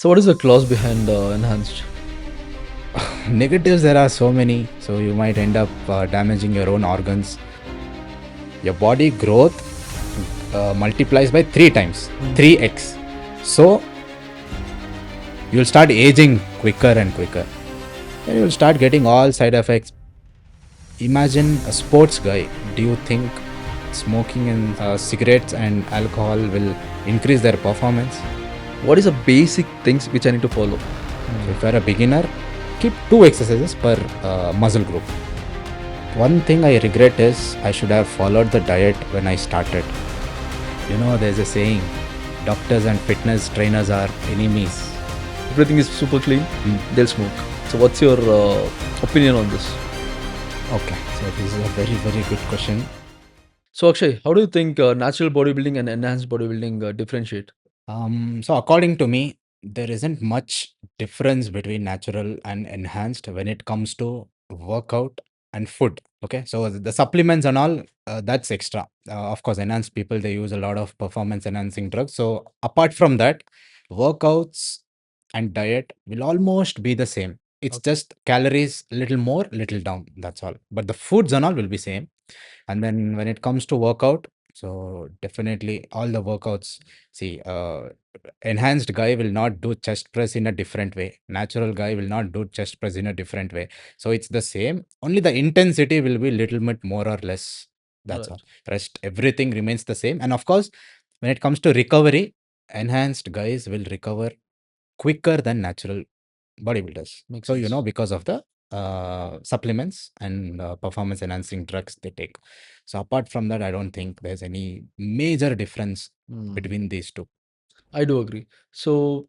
So what is the clause behind enhanced? Negatives, there are so many, so you might end up damaging your own organs. Your body growth multiplies by 3 times, 3x. So you'll start aging quicker and quicker. And you'll start getting all side effects. Imagine a sports guy. Do you think smoking and cigarettes and alcohol will increase their performance? What is the basic things which I need to follow? So if you're a beginner, keep 2 exercises per muscle group. One thing I regret is I should have followed the diet when I started. You know, there's a saying, doctors and fitness trainers are enemies. Everything is super clean, they'll smoke. So what's your opinion on this? Okay, so this is a very, very good question. So Akshay, how do you think natural bodybuilding and enhanced bodybuilding differentiate? So according to me, there isn't much difference between natural and enhanced when it comes to workout and food. Okay, so the supplements and all, that's extra. Of course, enhanced people, they use a lot of performance enhancing drugs. So apart from that, workouts and diet will almost be the same. It's just calories little more, little down. That's all. But the foods and all will be same. And then when it comes to workout, so definitely all the workouts. See, enhanced guy will not do chest press in a different way. Natural guy will not do chest press in a different way. So it's the same. Only the intensity will be little bit more or less. That's all. Rest everything remains the same. And of course, when it comes to recovery, enhanced guys will recover quicker than natural bodybuilders. Makes So you know, sense. because of the supplements and performance enhancing drugs they take. So apart from that, I don't think there's any major difference between these two. I do agree. So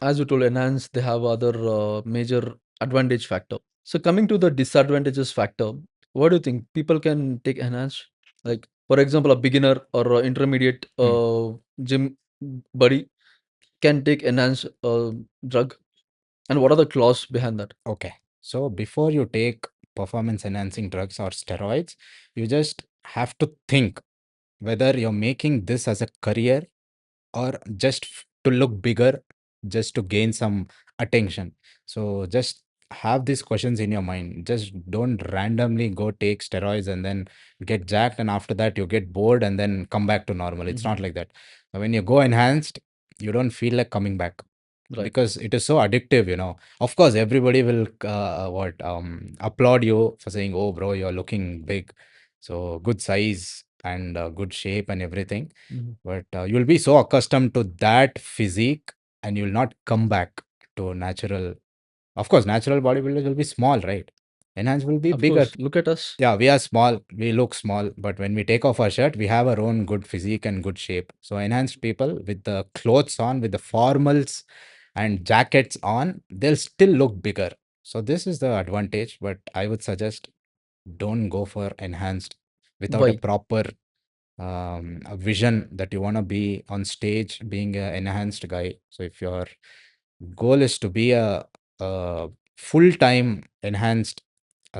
as you told, enhanced, they have other major advantage factor. So coming to the disadvantages factor, what do you think? People can take enhanced, like for example, a beginner or a intermediate Hmm. gym buddy can take enhanced drug, and what are the clause behind that? Okay. So before you take performance enhancing drugs or steroids, you just have to think whether you're making this as a career or just to look bigger, just to gain some attention. So just have these questions in your mind. Just don't randomly go take steroids and then get jacked, and after that you get bored and then come back to normal. It's not like that. When you go enhanced, you don't feel like coming back Right. because it is so addictive, you know. Of course, everybody will what applaud you for saying, "Oh, bro, you're looking big, so good size and good shape and everything." But you'll be so accustomed to that physique, and you'll not come back to natural. Of course, natural bodybuilders will be small, right? Enhanced will be Of bigger. course, look at us. Yeah, we are small. We look small, but when we take off our shirt, we have our own good physique and good shape. So enhanced people with the clothes on, with the formals and jackets on, they'll still look bigger. So this is the advantage, but I would suggest don't go for enhanced without a Why? proper a vision that you want to be on stage being an enhanced guy. So if your goal is to be a full-time enhanced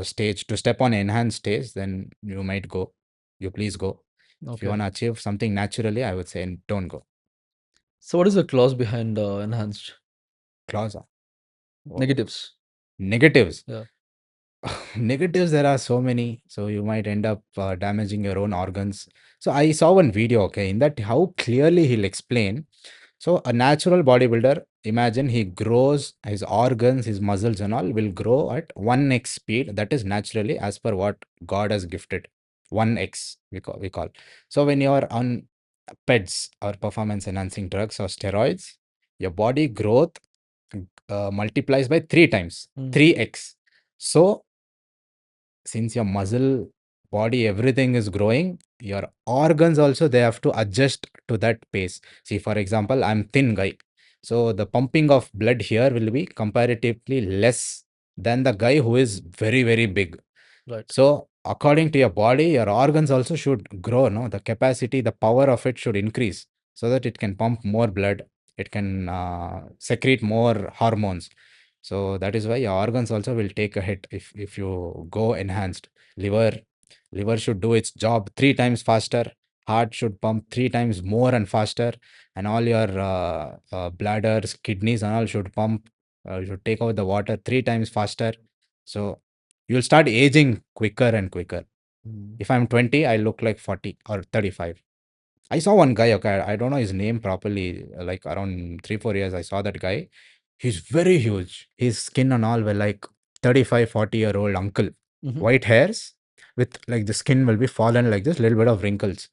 stage, to step on enhanced stage, then you might go. You please go. If you Okay. want to achieve something naturally, I would say don't go. So what is the clause behind enhanced? Clause. Negatives. Negatives. Yeah. Negatives, there are so many, so you might end up damaging your own organs. So I saw one video, okay, in that how clearly he'll explain. So a natural bodybuilder, imagine he grows his organs, his muscles and all will grow at 1x speed. That is naturally as per what God has gifted. 1x we call. So when you're on PEDs or performance enhancing drugs or steroids, your body growth multiplies by 3 times, 3x. So since your muscle, body, everything is growing, your organs also they have to adjust to that pace. See, for example, I'm thin guy, so the pumping of blood here will be comparatively less than the guy who is very, very big. Right. So according to your body, your organs also should grow, no? The capacity, the power of it should increase so that it can pump more blood, it can secrete more hormones. So that is why your organs also will take a hit if you go enhanced. Liver, liver should do its job 3 times faster. Heart should pump 3 times more and faster, and all your bladders, kidneys, and all should pump. You should take out the water 3 times faster. So you'll start aging quicker and quicker. Mm. If I'm 20, I look like 40 or 35. I saw one guy, okay, I don't know his name properly, like around 3, 4 years, I saw that guy. He's very huge. His skin and all were like 35, 40-year-old uncle. Mhm. White hairs with like the skin will be fallen like this, little bit of wrinkles.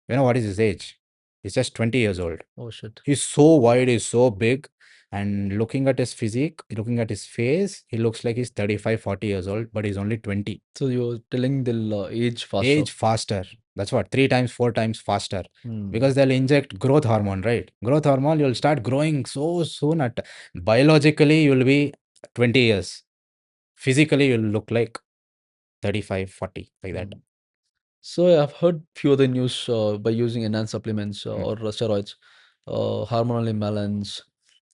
You know what is his age? He's just 20 years old. Oh shit. He's so wide, he's so big. And looking at his physique, looking at his face, he looks like he's 35, 40 years old, but he's only 20. So you're telling they'll age faster. Age faster. That's what, 3 times, 4 times faster. Hmm. Because they'll inject growth hormone, right? Growth hormone, you'll start growing so soon. At biologically, you'll be 20 years. Physically, you'll look like 35, 40, like that. Hmm. So I've heard few other news by using enhanced supplements Mm, or steroids, hormonal imbalance,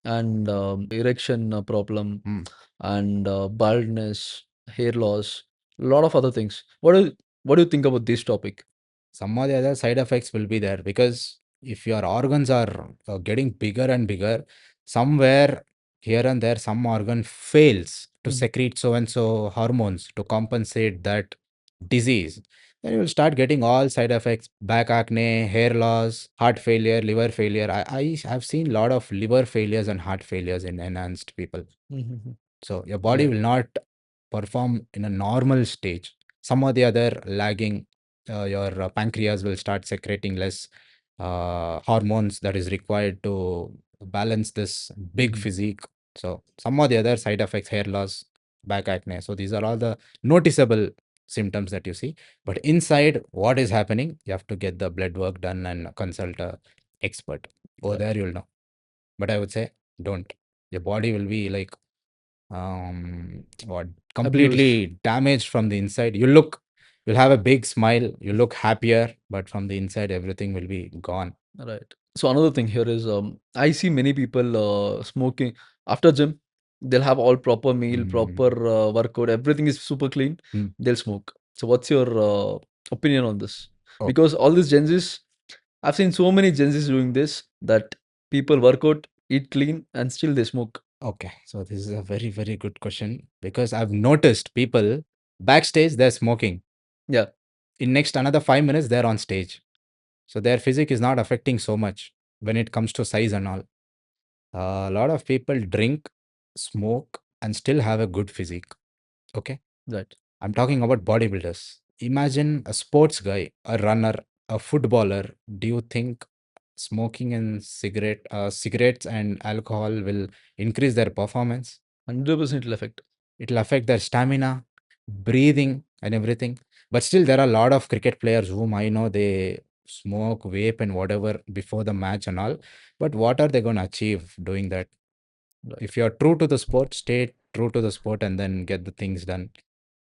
and erection problem, mm. and baldness, hair loss, a lot of other things. What do you think about this topic? Some of the other side effects will be there, because if your organs are getting bigger and bigger, somewhere here and there, some organ fails to Mhm. secrete so and so hormones to compensate that disease, then you will start getting all side effects: back acne, hair loss, heart failure, liver failure. I have seen a lot of liver failures and heart failures in enhanced people. Mhm. So your body Yeah, will not perform in a normal stage. Some or the other lagging, your pancreas will start secreting less hormones that is required to balance this big Mhm. physique. So some or the other side effects: hair loss, back acne. So these are all the noticeable symptoms that you see. But inside, what is happening? You have to get the blood work done and consult a expert. Over Right. there, you'll know. But I would say don't. Your body will be like what, Abuse. completely damaged from the inside. You'll have a big smile, you look happier, but from the inside everything will be gone. Right. So another thing here is I see many people smoking after gym. They'll have all proper meal, proper Mm, workout, everything is super clean. mm. They'll smoke. So what's your opinion on this? Oh, Because all these Gen Zs, I've seen so many Gen Zs doing this that people work out, eat clean, and still they smoke. okay, so this is a very, very good question, because I've noticed people backstage, they're smoking. Yeah, In next another 5 minutes, they're on stage. So their physique is not affecting so much when it comes to size and all. A lot of people drink, smoke, and still have a good physique. Okay. right. I'm talking about bodybuilders. Imagine a sports guy, a runner, a footballer. Do you think smoking and cigarettes and alcohol will increase their performance? 100% will affect. It'll affect their stamina, breathing, and everything. But still, there are a lot of cricket players whom I know, they smoke, vape, and whatever before the match and all. But what are they going to achieve doing that? Right. If you're true to the sport, stay true to the sport and then get the things done.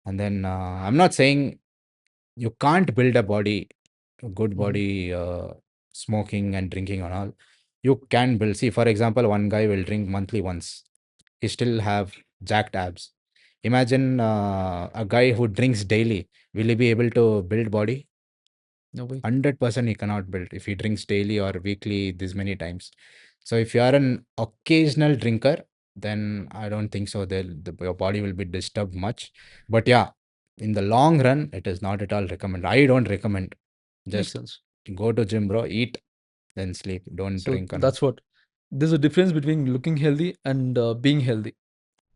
And then I'm not saying you can't build a body, a good Hmm. body, smoking and drinking and all. You can build. See, for example, one guy will drink monthly once. He still have jacked abs. Imagine a guy who drinks daily. Will he be able to build body? No way. 100% he cannot build if he drinks daily or weekly this many times. So if you are an occasional drinker, then I don't think so. Your body will be disturbed much. But yeah, in the long run, it is not at all recommended. I don't recommend. Makes Just sense. go to gym, bro, eat, then sleep. Don't So drink and all. that's what. There's a difference between looking healthy and being healthy,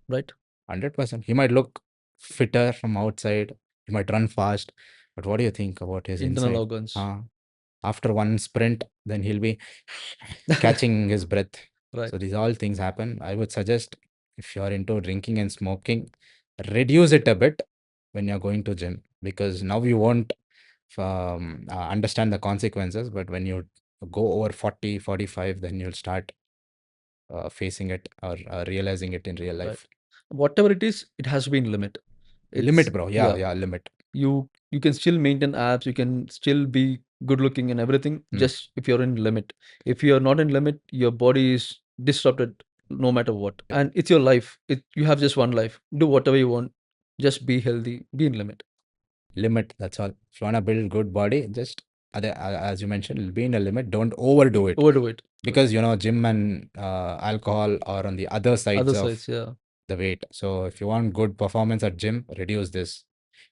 right? 100%. He might look fitter from outside. He might run fast. But what do you think about his Internal inside? organs. After one sprint, then he'll be catching his breath. Right. So these all things happen. I would suggest, if you're into drinking and smoking, reduce it a bit when you're going to gym, because now you won't understand the consequences. But when you go over 40, 45, then you'll start facing it or realizing it in real Right. life. Whatever it is, it has to be in limit. It's Limit, bro. Yeah, yeah. yeah, limit. You can still maintain abs. You can still be good looking and everything. Hmm. Just if you're in limit. If you're not in limit, your body is disrupted no matter what. And it's your life. You have just one life. Do whatever you want. Just be healthy. Be in limit. Limit. That's all. If you wanna build good body, just as you mentioned, it'll be in a limit. Don't overdo it, Overdo it. True. because gym and alcohol are on the other sides Other of sides, yeah, the weight. So if you want good performance at gym, reduce this.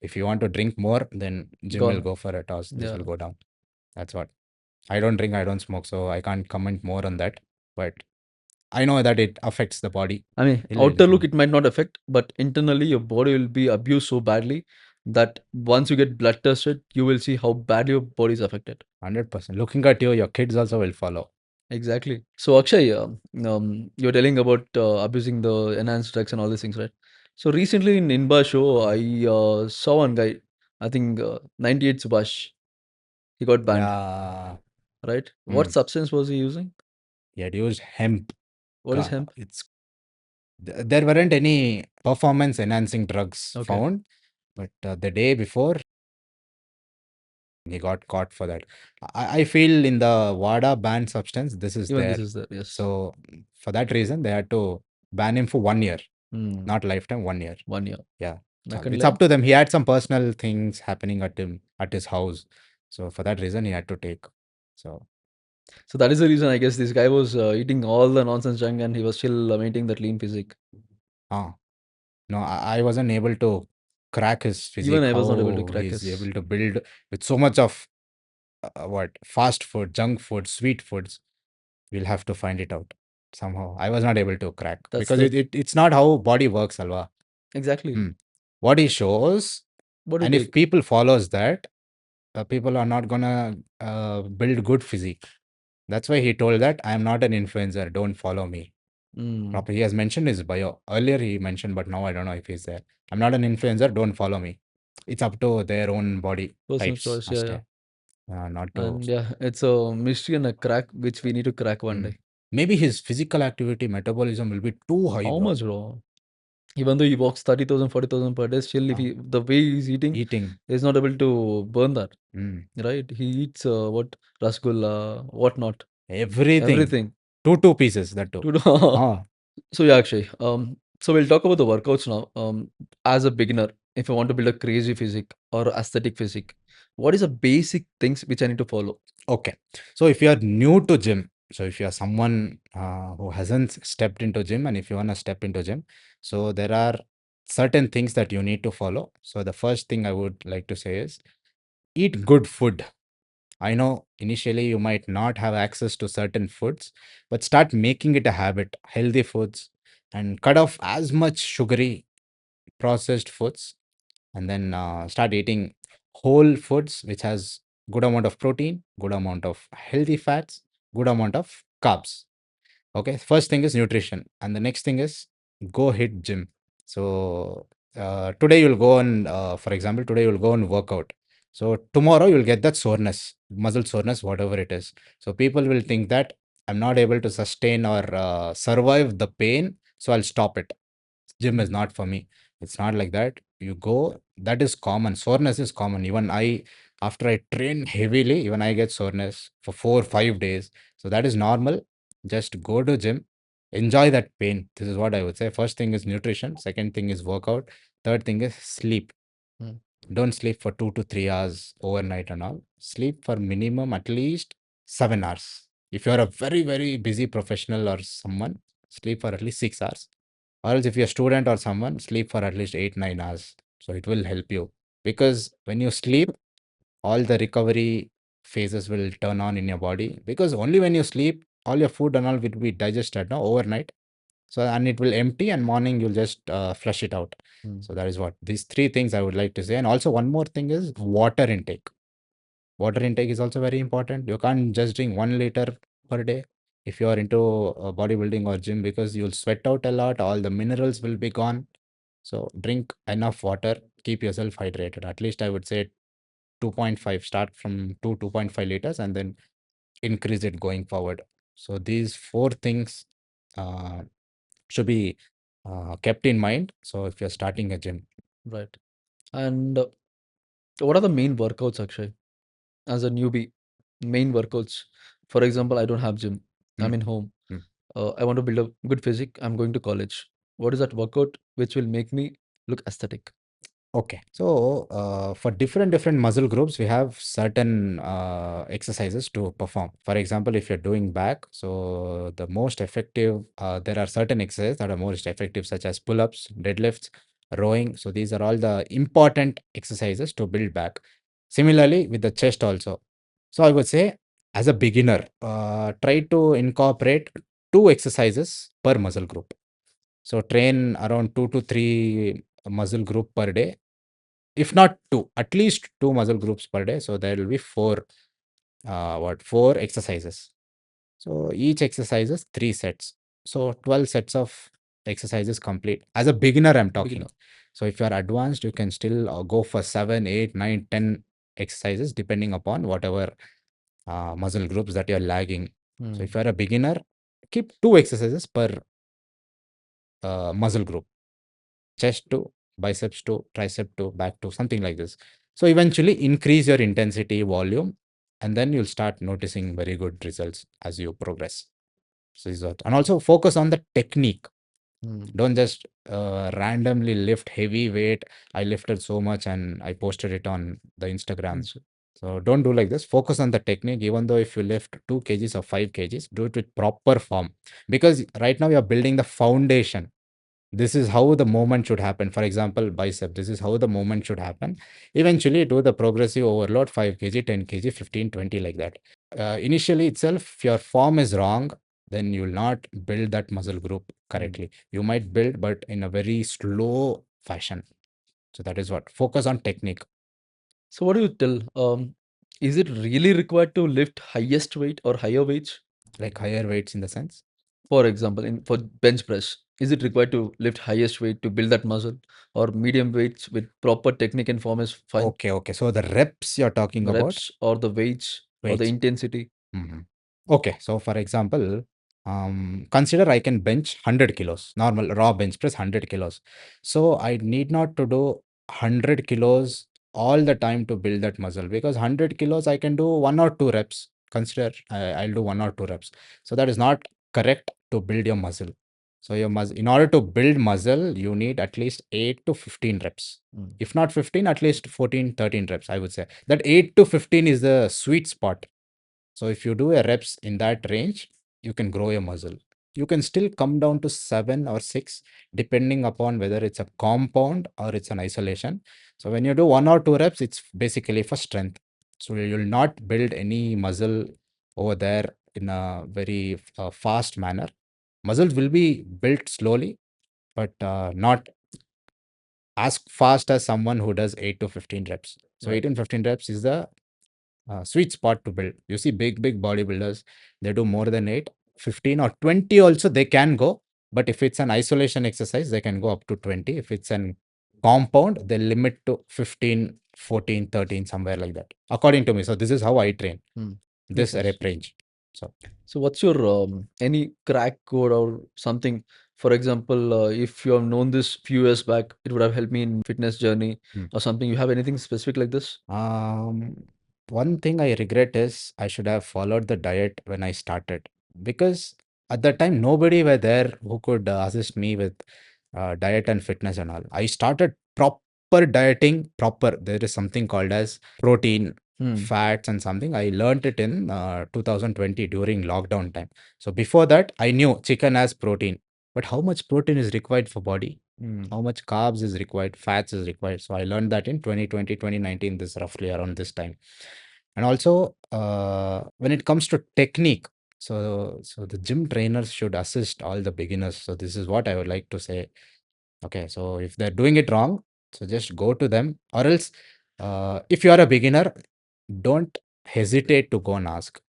If you want to drink more, then gym will gone. go for a toss. This Yeah. will go down. That's what. I don't drink, I don't smoke, so I can't comment more on that. But I know that it affects the body. I mean, It'll outer look definitely it might not affect, but internally your body will be abused so badly that once you get blood tested, you will see how badly your body is affected. 100%. Looking at you, your kids also will follow. Exactly. So Akshay, you're telling about abusing the enhanced drugs and all these things, right? So recently in Inba show, I saw one guy, I think 98 Subhash, he got banned, Yeah. right? What Mm. substance was he using? He had used hemp. What is hemp? It's there weren't any performance enhancing drugs Okay, found, but the day before he got caught for that. I feel in the WADA banned substance, this is even this there. is there, yes. So for that reason, they had to ban him for 1 year, Hmm. not lifetime, 1 year. 1 year. Yeah. It's Nakandle? up to them. He had some personal things happening at his house. So for that reason, he had to take. So So that is the reason I guess this guy was eating all the nonsense junk and he was still maintaining that lean physique. ah, no, I wasn't able to crack his Even physique, I was not able to how crack he's his. able to build with so much of what fast food, junk food, sweet foods. We'll have to find it out somehow. I was not able to crack That's because the it's not how body works, Alva. exactly. Hmm. What he shows, What do you and if take? people follows that, people are not gonna build good physique. That's why he told that I am not an influencer. Don't follow me. Mm, Proper. He has mentioned his bio. Earlier he mentioned, but now I don't know if he's there. I'm not an influencer. Don't follow me. It's up to their own body personal types. choice, yeah, Must yeah. not to. And yeah, it's a mystery and a crack which we need to crack one Mm. day. Maybe his physical activity metabolism will be too high, How bro. much, bro? Even though he walks 30,000, 40,000 per day, still if Uh, he the way he's eating, Eating. he's not able to burn that, Mm. right? He eats what rasgulla, whatnot, Everything. everything. Two pieces, that too. To do. Ah, So yeah, Akshay. So we'll talk about the workouts now. As a beginner, if I want to build a crazy physique or aesthetic physique, what is the basic things which I need to follow? okay. So if you are new to gym, so if you are someone who hasn't stepped into gym, and if you want to step into gym, so there are certain things that you need to follow. So the first thing I would like to say is eat good food. I know initially you might not have access to certain foods, but start making it a habit. Healthy foods, and cut off as much sugary processed foods, and then start eating whole foods which has good amount of protein, good amount of healthy fats, good amount of carbs. Okay, first thing is nutrition, and the next thing is go hit gym. So today you'll go and for example, today you'll go and work out. So tomorrow you'll get that soreness, muscle soreness, whatever it is. So people will think that I'm not able to sustain or survive the pain, so I'll stop it. Gym is not for me. It's not like that. You go, that is common. Soreness is common. Even I, after I train heavily, even I get soreness for 4 5 days. So that is normal. Just go to gym, enjoy that pain. This is what I would say. First thing is nutrition. Second thing is workout. Third thing is sleep. Hmm. Don't sleep for 2 to 3 hours overnight and all. Sleep for minimum at least 7 hours. If you are a very, very busy professional or someone, sleep for at least 6 hours. Or else if you're a student or someone, sleep for at least 8 9 hours. So it will help you. Because when you sleep, all the recovery phases will turn on in your body. Because only when you sleep, all your food and all will be digested now overnight. So and it will empty, and morning you'll just flush it out. Hmm. So that is what these three things I would like to say. And also one more thing is water intake. Water intake is also very important. You can't just drink 1 liter per day if you are into bodybuilding or gym, because you'll sweat out a lot. All the minerals will be gone. So drink enough water. Keep yourself hydrated. At least I would say 2.5. Start from 2.5 liters and then increase it going forward. So these four things uh, should be kept in mind. So if you're starting a gym, Right. And what are the main workouts, Akshay? As a newbie, main workouts. For example, I don't have gym. I'm mm, in home. mm. I want to build a good physique. I'm going to college. What is that workout which will make me look aesthetic? Okay, so for different muscle groups, we have certain exercises to perform. For example, if you're doing back, so the most effective, there are certain exercises that are most effective, such as pull-ups, deadlifts, rowing. So these are all the important exercises to build back. Similarly, with the chest also. So I would say, as a beginner, try to incorporate two exercises per muscle group. So train around 2 to 3 muscle group per day, if not two, at least two muscle groups per day. So there will be four exercises. So each exercise is 3 sets. So 12 sets of exercises complete. As a beginner, I'm talking. Beginner. So if you're advanced, you can still go for 7, 8, 9, 10 exercises depending upon whatever muscle groups that you're lagging. So if Hmm. you're a beginner, keep two exercises per muscle group: chest to, biceps to, tricep to, back to, something like this. So eventually increase your intensity, volume, and then you'll start noticing very good results as you progress. So is what, and also focus on the technique. Hmm. Don't just randomly lift heavy weight. I lifted so much and I posted it on the Instagram. That's it. So don't do like this. Focus on the technique. Even though if you lift 2 kgs or 5 kgs, do it with proper form, because right now you're building the foundation. This is how the movement should happen. For example, bicep, this is how the movement should happen. Eventually do the progressive overload: 5 kg, 10 kg, 15, 20, like that. Initially itself, if your form is wrong, then you will not build that muscle group Hmm. correctly. You might build, but in a very slow fashion. So that is what, focus on technique. So what do you tell? Is it really required to lift highest weight or higher weights? Like higher weights in the sense. For example, in for bench press, is it required to lift highest weight to build that muscle, or medium weights with proper technique and form is fine? Okay, okay. So the reps you're talking The about, reps or the weights or the weights. intensity? Mhm. Okay, so for example, consider I can bench 100 kilos, normal raw bench press 100 kilos. So I need not to do 100 kilos all the time to build that muscle, because 100 kilos I can do 1 or 2 reps. Consider I'll do 1 or 2 reps. So that is not correct to build your muscle. So your muscle, in order to build muscle, you need at least 8 to 15 reps. Mm. If not 15, at least 14, 13 reps, I would say. That 8 to 15 is the sweet spot. So if you do a reps in that range, you can grow your muscle. You can still come down to 7 or 6, depending upon whether it's a compound or it's an isolation. So when you do 1 or 2 reps, it's basically for strength. So you'll not build any muscle over there in a very fast manner. Muscles will be built slowly, but not as fast as someone who does 8 to 15 reps. So Right. 8 and 15 reps is the sweet spot to build. You see, big bodybuilders, they do more than 8, 15 or 20 also they can go. But if it's an isolation exercise, they can go up to 20. If it's an compound, they limit to 15, 14, 13, somewhere like that, according to me. So this is how I train, Mm. Makes this sense. rep range. So So what's your any crack code or something? For example, if you have known this few years back, it would have helped me in fitness journey hmm. or something. You have anything specific like this? Um, One thing I regret is I should have followed the diet when I started, because at that time nobody were there who could assist me with diet and fitness and all. I started proper dieting, proper. There is something called as protein, Hmm. fats, and something. I learned it in 2020 during lockdown time. So before that, I knew chicken has protein, but how much protein is required for body? Hmm. How much carbs is required, fats is required. So I learned that in 2020, 2019, this roughly around this time. And also when it comes to technique, so the gym trainers should assist all the beginners. So this is what I would like to say. Okay, so if they're doing it wrong, so just go to them, or else if you are a beginner, don't hesitate to go and ask.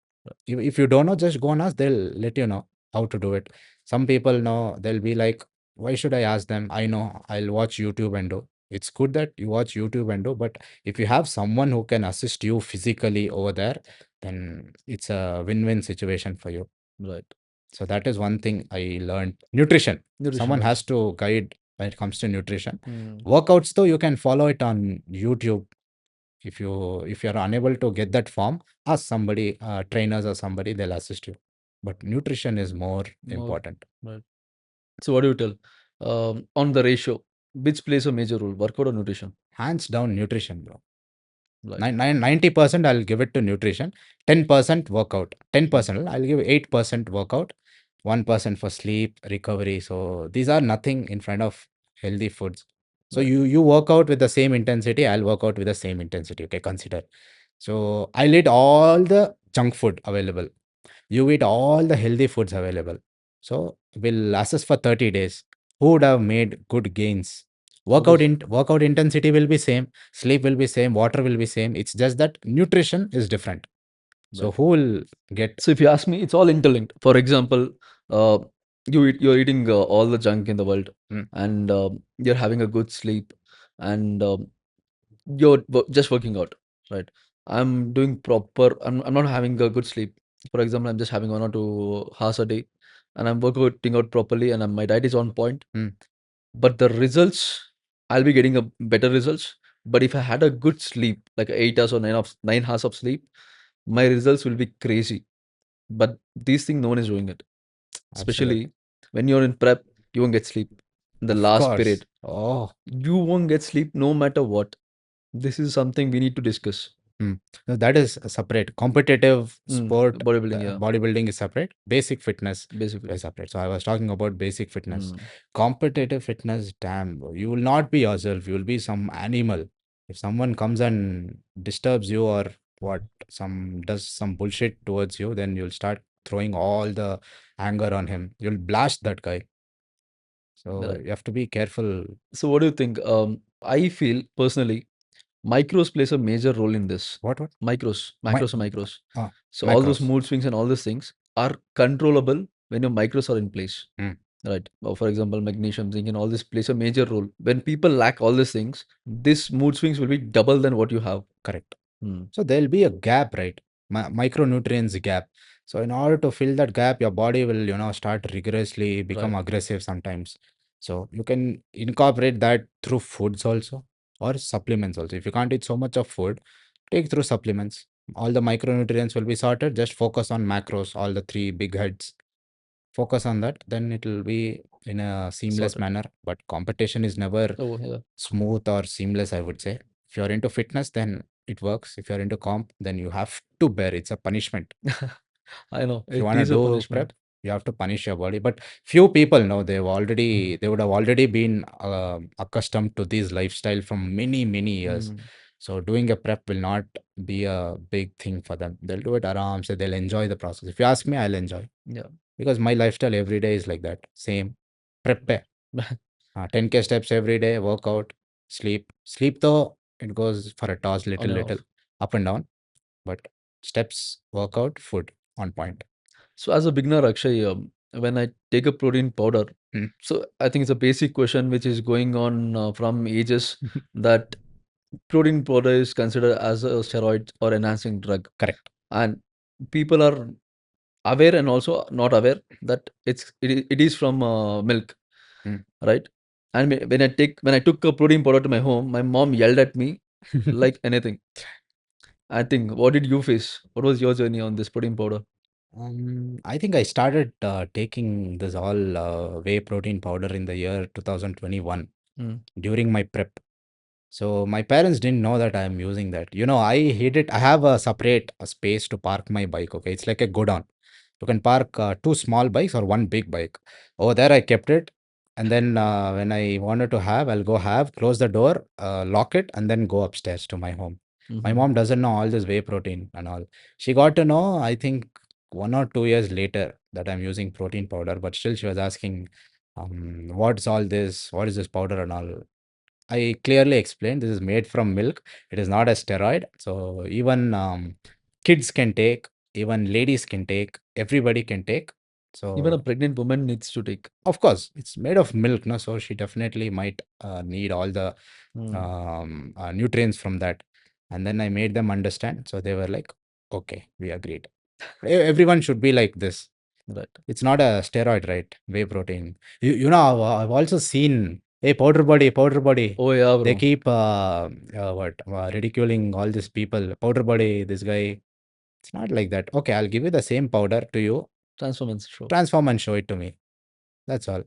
If you don't know, just go and ask. They'll let you know how to do it. Some people know, they'll be like, why should I ask them? I know, I'll watch YouTube and do. It's good that you watch YouTube and do, but if you have someone who can assist you physically over there, then it's a win-win situation for you. Right. So that is one thing I learned. Nutrition. Nutrition, Someone right. has to guide when it comes to nutrition. Hmm. Workouts though, you can follow it on YouTube. If you're unable to get that form, ask somebody, trainers or somebody, they'll assist you. But nutrition is more More. important. Right. So what do you tell on the ratio? Which plays a major role, workout or nutrition? Hands down, nutrition, bro. Right. 90% I'll give it to nutrition, 10% workout. Mm. 10% I'll give 8% workout, 1% for sleep, recovery. So these are nothing in front of healthy foods. So Right. you work out with the same intensity, I'll work out with the same intensity. Okay, consider. So I'll eat all the junk food available. You eat all the healthy foods available. So we'll assess for 30 days. Who would have made good gains? Obviously. Workout intensity will be same, sleep will be same, water will be same. It's just that nutrition is different. So Right. who will get So if you ask me, it's all interlinked. For example, uh, you're eating all the junk in the world, mm, and you're having a good sleep, and just working out, right? I'm doing proper. I'm not having a good sleep. For example, I'm just having 1 or 2 hours a day, and I'm working out properly, and my diet is on point. mm, But the results, I'll be getting a better results. But if I had a good sleep, like 8 hours or 9 hours of sleep, my results will be crazy. But these things, no one is doing it. absolutely. Especially when you're in prep, you won't get sleep in the Of last course. period. Oh, You won't get sleep no matter what. This is something we need to discuss. mm. No, that is a separate. Competitive sport, Bodybuilding, yeah, bodybuilding is separate. Basic fitness basically. is separate. So I was talking about basic fitness. Mm, Competitive fitness, damn, bro. You will not be yourself. You will be some animal. If someone comes and disturbs you or what, some does some bullshit towards you, then you'll start throwing all the anger on him. You'll blast that guy. So right. you have to be careful. So what do you think? I feel personally, micros plays a major role in this. What? My Macros and micros. So all those macros. mood swings and all these things are controllable when your micros are in place. Mm, Right. For example, magnesium, zinc, and all this plays a major role. When people lack all these things, this mood swings will be double than what you have. correct. Hmm. So there'll be a gap, right? Micronutrients gap. So in order to fill that gap, your body will, start rigorously become Right. aggressive sometimes. So you can incorporate that through foods also or supplements also. If you can't eat so much of food, take through supplements. All the micronutrients will be sorted. Just focus on macros, all the three big heads. Focus on that. Then it will be in a seamless Sorted. manner. But competition is never Oh, yeah. smooth or seamless, I would say. If you're into fitness, then it works. If you're into comp, then you have to bear. It's a punishment. I know. If you It want to is a do prep, punishment. you have to punish your body. But few people know they would have already been accustomed to this lifestyle from many, many years. Hmm. So doing a prep will not be a big thing for them. They'll do it around, so they'll enjoy the process. If you ask me, I'll enjoy Yeah. because my lifestyle every day is like that. Same prep. 10K steps every day, workout, sleep. Sleep though, it goes for a toss On little, and little off. up and down, but steps, workout, food on point. So as a beginner, Akshay, when I take a protein powder, Mm. so I think it's a basic question which is going on from ages, that protein powder is considered as a steroid or enhancing drug, Correct. and people are aware and also not aware that it is from milk, Mm. right? And when I took a protein powder to my home, my mom yelled at me like anything. I think, what did you face? What was your journey on this protein powder? I think I started taking this all whey protein powder in the year 2021 Mm, during my prep. So my parents didn't know that I'm using that. I hid it. I have a separate space to park my bike. Okay, it's like a godown. You can park two small bikes or one big bike. Over there, I kept it. And then when I wanted to have, I'll go have, close the door, lock it, and then go upstairs to my home. My mhm. mom doesn't know all this whey protein and all. She got to know, I think, 1 or 2 years later that I'm using protein powder, but still she was asking, what's all this? What is this powder and all? I clearly explained this is made from milk. It is not a steroid. So even kids can take, even ladies can take, everybody can take. Even a So pregnant woman needs to take. of course, it's made of milk, no? So she definitely might need all the Mm, nutrients from that. And then I made them understand. So they were like, okay, we agreed. Everyone should be like this. right. It's not a steroid, right? Whey protein. I've also seen, hey, powder body. Oh yeah, They bro. keep ridiculing all these people. Powder body, this guy. It's not like that. Okay, I'll give you the same powder to you. Transformance show. Transform and show it to me. That's all.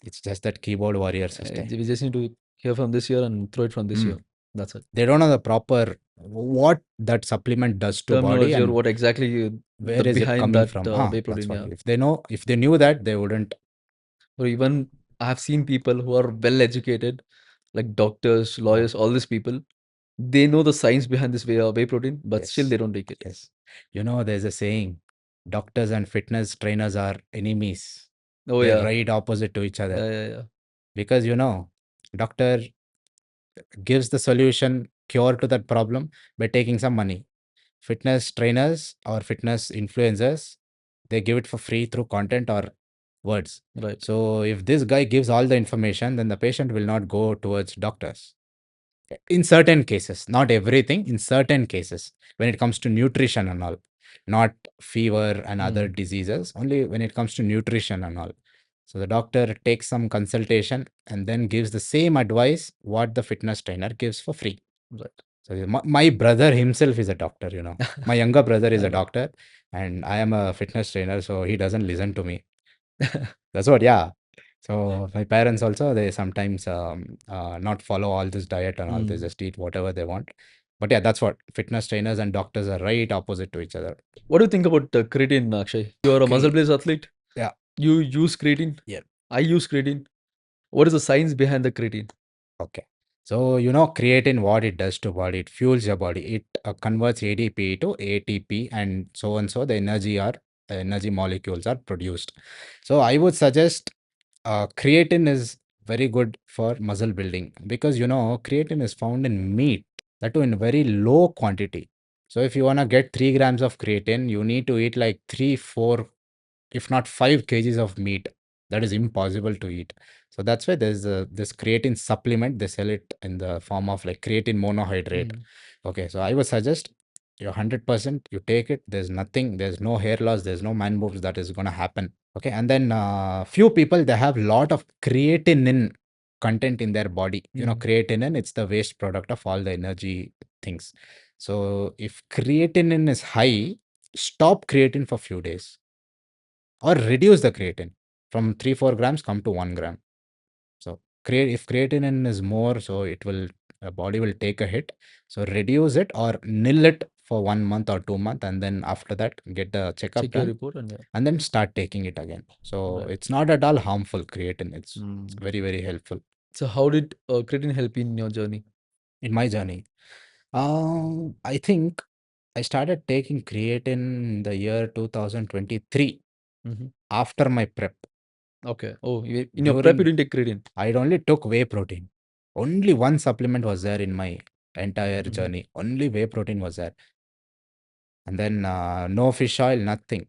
It's just that keyboard warrior system. We just need to hear from this year and throw it from this year. Mm. That's it. They don't know the proper what that supplement does to body Terminology or and what exactly the where is it behind coming that from. whey That's protein. what. Yeah. If they knew that, they wouldn't. Or even I have seen people who are well educated, like doctors, Oh, lawyers, all these people. They know the science behind this whey protein, but still yes, they don't take it. yes. There's a saying, doctors and fitness trainers are enemies. Oh They're yeah, right opposite to each other. yeah, yeah, yeah. Because doctor gives the solution cure to that problem by taking some money. Fitness trainers or fitness influencers, they give it for free through content or words. Right. So if this guy gives all the information, then the patient will not go towards doctors. In certain cases, not everything, in certain cases, when it comes to nutrition and all, not fever and other Mm, diseases, only when it comes to nutrition and all. So the doctor takes some consultation and then gives the same advice what the fitness trainer gives for free. right. So my brother himself is a doctor, My younger brother is I a know. doctor and I am a fitness trainer, so he doesn't listen to me. That's what, yeah. So my parents also, they sometimes not follow all this diet and all. They Mm. just eat whatever they want. But yeah, that's what fitness trainers and doctors are right opposite to each other. What do you think about creatine, Akshay? You're a muscle Cre- based athlete. yeah, You use creatine. yeah. I use creatine. What is the science behind the creatine? Okay. So creatine, what it does to body, it fuels your body. It converts ADP to ATP, and so the energy molecules are produced. So I would suggest creatine is very good for muscle building because creatine is found in meat, that too in very low quantity. So if you want to get 3 grams of creatine, you need to eat like 3, 4, if not 5 kgs of meat. That is impossible to eat. So that's why there's this creatine supplement. They sell it in the form of like creatine monohydrate. Mm. Okay, so I would suggest you're 100%, you take it. There's nothing, there's no hair loss, there's no man boobs that is going to happen. Okay, and then few people, they have lot of creatinine content in their body. Mm. Creatinine, it's the waste product of all the energy things. So if creatinine is high, stop creatine for few days or reduce the creatine from 3, 4 grams, come to 1 gram. So if creatinine is more, so body will take a hit. So reduce it or nil it for 1 month or 2 months, and then after that get the checkup Check your done, report and yeah. and then start taking it again. So Right. it's not at all harmful, creatine. It's Mm. very, very helpful So how did creatine help in your journey? in my journey. I think I started taking creatine in the year 2023 Hmm. after my prep. Okay. Oh, in your prep you During didn't take creatine. I only took whey protein. Only one supplement was there in my entire Hmm. journey. Only whey protein was there. And then no fish oil, nothing.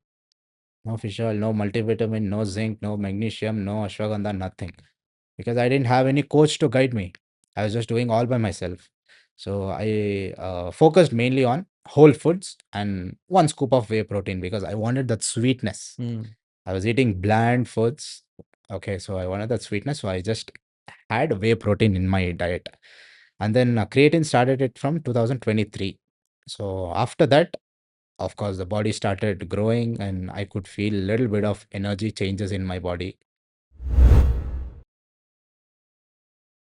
No fish oil, no multivitamin, no zinc, no magnesium, no ashwagandha, nothing. Because I didn't have any coach to guide me. I was just doing all by myself. So I focused mainly on whole foods and one scoop of whey protein because I wanted that sweetness. Mm. I was eating bland foods. Okay, so I wanted that sweetness. So I just had whey protein in my diet. And then creatine started it from 2023. So after that, of course, the body started growing and I could feel a little bit of energy changes in my body.